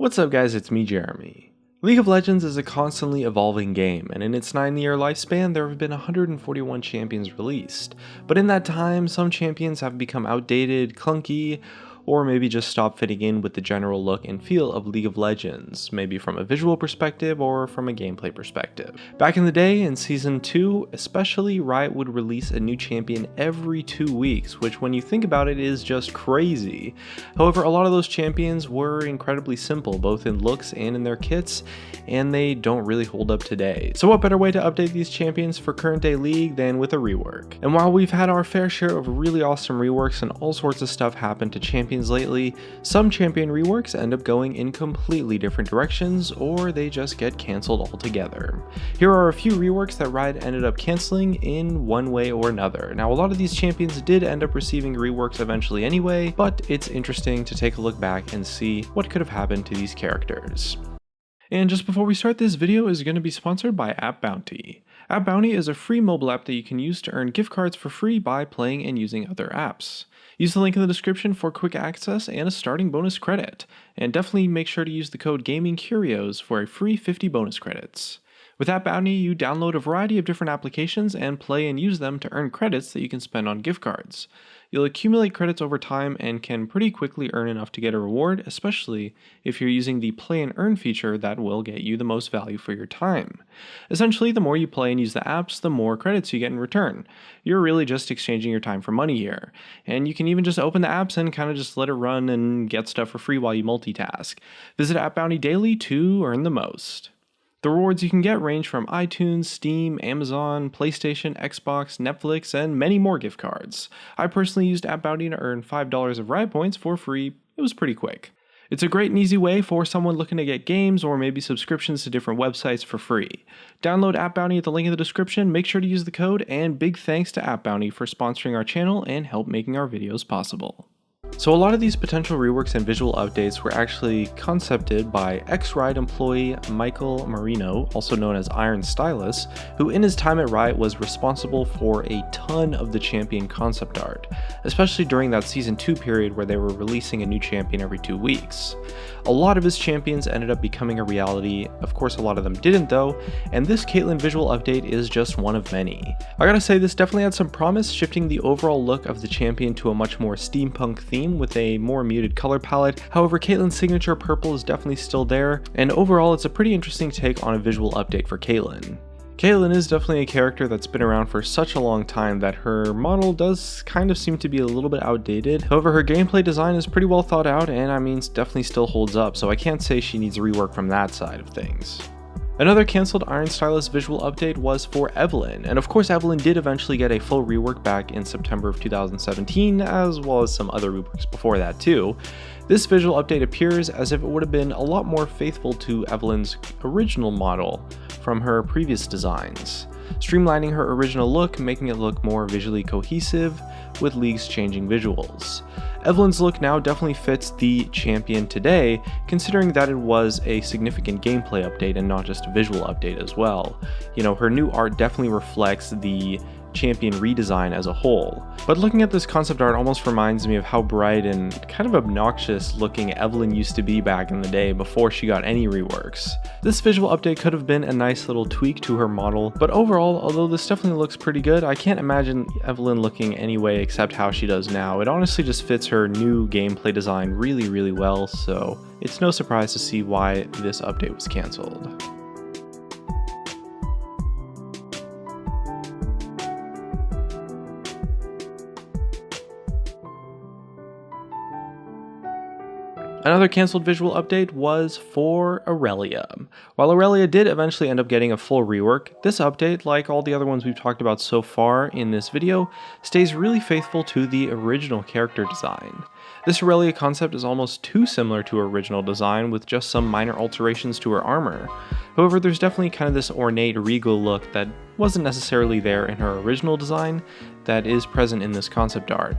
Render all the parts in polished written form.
What's up guys, it's me Jeremy. League of Legends is a constantly evolving game, and in its 9-year lifespan there have been 141 champions released. But in that time, some champions have become outdated, clunky, or maybe just stopped fitting in with the general look and feel of League of Legends, maybe from a visual perspective or from a gameplay perspective. Back in the day, in Season 2 especially, Riot would release a new champion every 2 weeks, which when you think about it is just crazy. However, a lot of those champions were incredibly simple, both in looks and in their kits, and they don't really hold up today. So what better way to update these champions for current day League than with a rework? And while we've had our fair share of really awesome reworks and all sorts of stuff happen to champions lately, some champion reworks end up going in completely different directions, or they just get cancelled altogether. Here are a few reworks that Riot ended up cancelling in one way or another. Now, a lot of these champions did end up receiving reworks eventually anyway, but it's interesting to take a look back and see what could have happened to these characters. And just before we start, this video is going to be sponsored by App Bounty. App Bounty is a free mobile app that you can use to earn gift cards for free by playing and using other apps. Use the link in the description for quick access and a starting bonus credit, and definitely make sure to use the code Curios for a free 50 bonus credits. With App Bounty, you download a variety of different applications and play and use them to earn credits that you can spend on gift cards. You'll accumulate credits over time and can pretty quickly earn enough to get a reward, especially if you're using the play and earn feature that will get you the most value for your time. Essentially, the more you play and use the apps, the more credits you get in return. You're really just exchanging your time for money here. And you can even just open the apps and kind of just let it run and get stuff for free while you multitask. Visit App Bounty daily to earn the most. The rewards you can get range from iTunes, Steam, Amazon, PlayStation, Xbox, Netflix, and many more gift cards. I personally used App Bounty to earn $5 of Riot points for free. It was pretty quick. It's a great and easy way for someone looking to get games or maybe subscriptions to different websites for free. Download App Bounty at the link in the description, make sure to use the code, and big thanks to App Bounty for sponsoring our channel and help making our videos possible. So a lot of these potential reworks and visual updates were actually concepted by ex-Riot employee Michael Marino, also known as Iron Stylus, who in his time at Riot was responsible for a ton of the champion concept art, especially during that Season 2 period where they were releasing a new champion every 2 weeks. A lot of his champions ended up becoming a reality, of course a lot of them didn't though, and this Caitlyn visual update is just one of many. I gotta say, this definitely had some promise, shifting the overall look of the champion to a much more steampunk theme with a more muted color palette. However, Caitlyn's signature purple is definitely still there, and overall it's a pretty interesting take on a visual update for Caitlyn. Caitlyn is definitely a character that's been around for such a long time that her model does kind of seem to be a little bit outdated. However, her gameplay design is pretty well thought out and definitely still holds up, so I can't say she needs a rework from that side of things. Another cancelled Iron Stylus visual update was for Evelynn, and of course Evelynn did eventually get a full rework back in September of 2017, as well as some other reworks before that too. This visual update appears as if it would have been a lot more faithful to Evelynn's original model from her previous designs, streamlining her original look, making it look more visually cohesive with League's changing visuals. Evelynn's look now definitely fits the champion today, considering that it was a significant gameplay update and not just a visual update as well. You know, her new art definitely reflects the champion redesign as a whole. But looking at this concept art almost reminds me of how bright and kind of obnoxious looking Evelynn used to be back in the day before she got any reworks. This visual update could have been a nice little tweak to her model, but overall, although this definitely looks pretty good, I can't imagine Evelynn looking any way except how she does now. It honestly just fits her new gameplay design really well, so it's no surprise to see why this update was cancelled. Another cancelled visual update was for Irelia. While Irelia did eventually end up getting a full rework, this update, like all the other ones we've talked about so far in this video, stays really faithful to the original character design. This Irelia concept is almost too similar to her original design, with just some minor alterations to her armor. However, there's definitely kind of this ornate, regal look that wasn't necessarily there in her original design that is present in this concept art.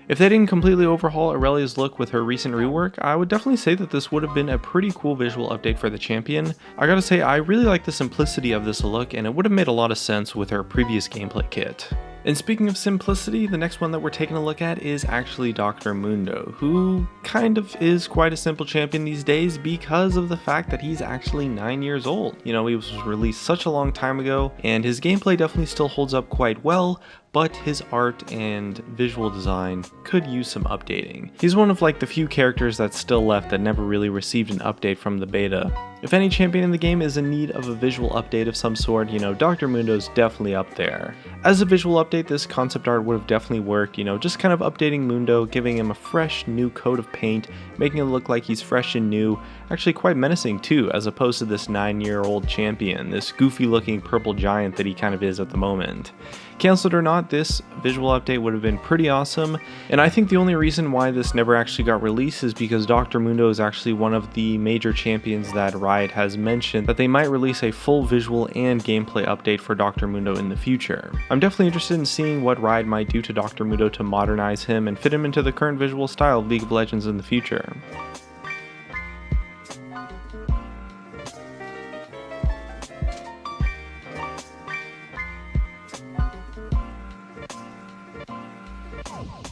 If they didn't completely overhaul Irelia's look with her recent rework, I would definitely say that this would have been a pretty cool visual update for the champion. I gotta say, I really like the simplicity of this look, and it would have made a lot of sense with her previous gameplay kit. And speaking of simplicity, the next one that we're taking a look at is actually Dr. Mundo, who kind of is quite a simple champion these days because of the fact that he's actually 9 years old. You know, he was released such a long time ago, and his gameplay definitely still holds up quite well, but his art and visual design could use some updating. He's one of like the few characters that's still left that never really received an update from the beta. If any champion in the game is in need of a visual update of some sort, you know, Dr. Mundo's definitely up there. As a visual update, this concept art would have definitely worked, you know, just kind of updating Mundo, giving him a fresh new coat of paint, making it look like he's fresh and new, actually quite menacing too, as opposed to this 9-year-old champion, this goofy looking purple giant that he kind of is at the moment. Cancelled or not, this visual update would have been pretty awesome, and I think the only reason why this never actually got released is because Dr. Mundo is actually one of the major champions that Riot has mentioned that they might release a full visual and gameplay update for Dr. Mundo in the future. I'm definitely interested in seeing what Riot might do to Dr. Mundo to modernize him and fit him into the current visual style of League of Legends in the future.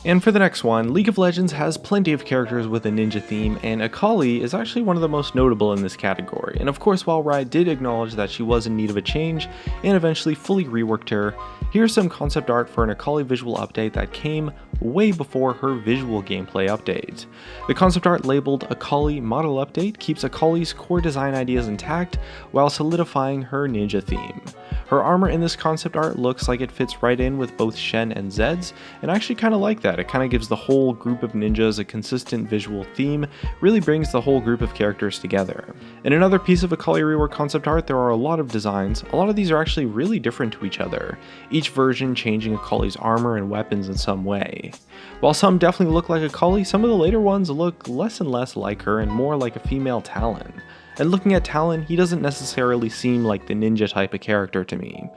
And for the next one, League of Legends has plenty of characters with a ninja theme, and Akali is actually one of the most notable in this category. And of course, while Riot did acknowledge that she was in need of a change and eventually fully reworked her, here's some concept art for an Akali visual update that came way before her visual gameplay update. The concept art labeled Akali Model Update keeps Akali's core design ideas intact while solidifying her ninja theme. Her armor in this concept art looks like it fits right in with both Shen and Zed's, and I actually kind of like that. It kind of gives the whole group of ninjas a consistent visual theme, really brings the whole group of characters together. In another piece of Akali rework concept art, there are a lot of designs. A lot of these are actually really different to each other, each version changing Akali's armor and weapons in some way. While some definitely look like Akali, some of the later ones look less and less like her and more like a female Talon. And looking at Talon, he doesn't necessarily seem like the ninja type of character to me.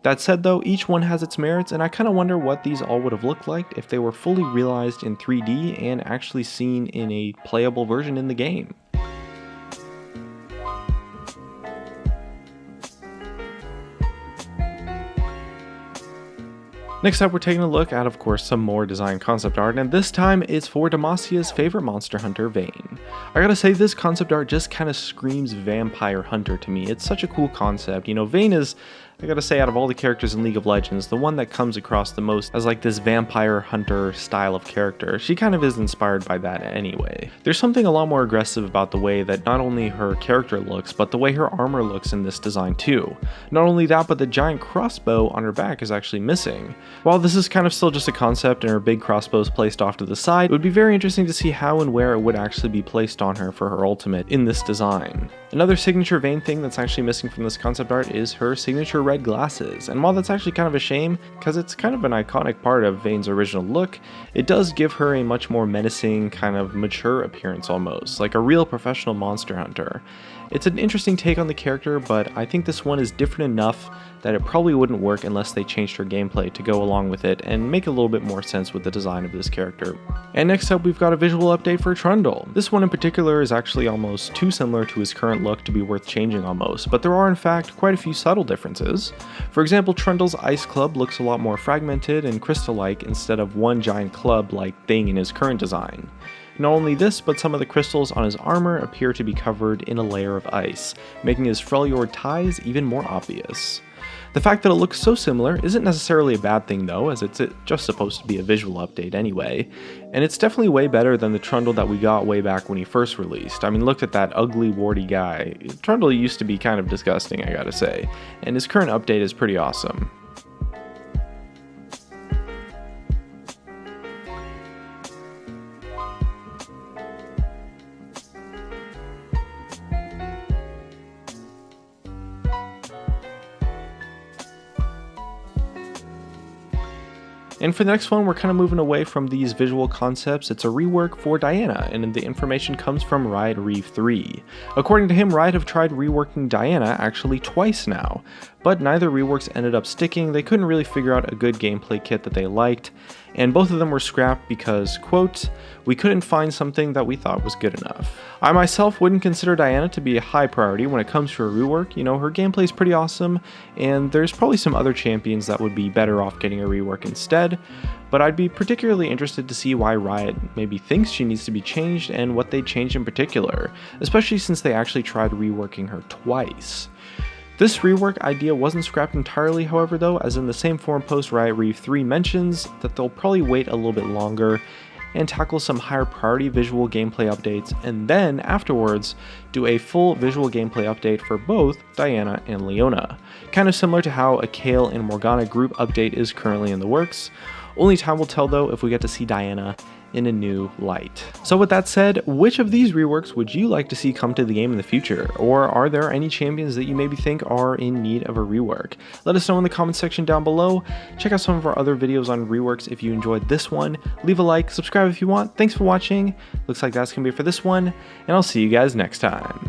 That said though, each one has its merits, and I kind of wonder what these all would have looked like if they were fully realized in 3D and actually seen in a playable version in the game. Next up, we're taking a look at, of course, some more design concept art, and this time it's for Demasia's favorite monster hunter, Vayne. I gotta say, this concept art just kind of screams vampire hunter to me. It's such a cool concept. You know, Vayne is, I gotta say, out of all the characters in League of Legends, the one that comes across the most as like this vampire hunter style of character. She kind of is inspired by that anyway. There's something a lot more aggressive about the way that not only her character looks, but the way her armor looks in this design too. Not only that, but the giant crossbow on her back is actually missing. While this is kind of still just a concept and her big crossbow is placed off to the side, it would be very interesting to see how and where it would actually be placed on her for her ultimate in this design. Another signature Vayne thing that's actually missing from this concept art is her signature red glasses, and while that's actually kind of a shame because it's kind of an iconic part of Vayne's original look, it does give her a much more menacing, kind of mature appearance almost, like a real professional monster hunter. It's an interesting take on the character, but I think this one is different enough that it probably wouldn't work unless they changed her gameplay to go along with it and make a little bit more sense with the design of this character. And next up, we've got a visual update for Trundle. This one in particular is actually almost too similar to his current look to be worth changing almost, but there are in fact quite a few subtle differences. For example, Trundle's ice club looks a lot more fragmented and crystal-like instead of one giant club-like thing in his current design. Not only this, but some of the crystals on his armor appear to be covered in a layer of ice, making his Freljord ties even more obvious. The fact that it looks so similar isn't necessarily a bad thing though, as it's just supposed to be a visual update anyway, and it's definitely way better than the Trundle that we got way back when he first released. I mean, look at that ugly, warty guy. Trundle used to be kind of disgusting, I gotta say, and his current update is pretty awesome. And for the next one, we're kind of moving away from these visual concepts. It's a rework for Diana, and the information comes from Riot Reeve 3. According to him, Riot have tried reworking Diana actually twice now, but neither reworks ended up sticking. They couldn't really figure out a good gameplay kit that they liked, and both of them were scrapped because, quote, "we couldn't find something that we thought was good enough." I myself wouldn't consider Diana to be a high priority when it comes to a rework. You know, her gameplay is pretty awesome, and there's probably some other champions that would be better off getting a rework instead, but I'd be particularly interested to see why Riot maybe thinks she needs to be changed and what they changed in particular, especially since they actually tried reworking her twice. This rework idea wasn't scrapped entirely, however, though, as in the same forum post Riot Reeve 3 mentions that they'll probably wait a little bit longer and tackle some higher priority visual gameplay updates, and then afterwards do a full visual gameplay update for both Diana and Leona. Kind of similar to how a Kayle and Morgana group update is currently in the works. Only time will tell though if we get to see Diana in a new light. So with that said, which of these reworks would you like to see come to the game in the future? Or are there any champions that you maybe think are in need of a rework? Let us know in the comment section down below. Check out some of our other videos on reworks if you enjoyed this one. Leave a like, subscribe if you want. Thanks for watching. Looks like that's gonna be it for this one, and I'll see you guys next time.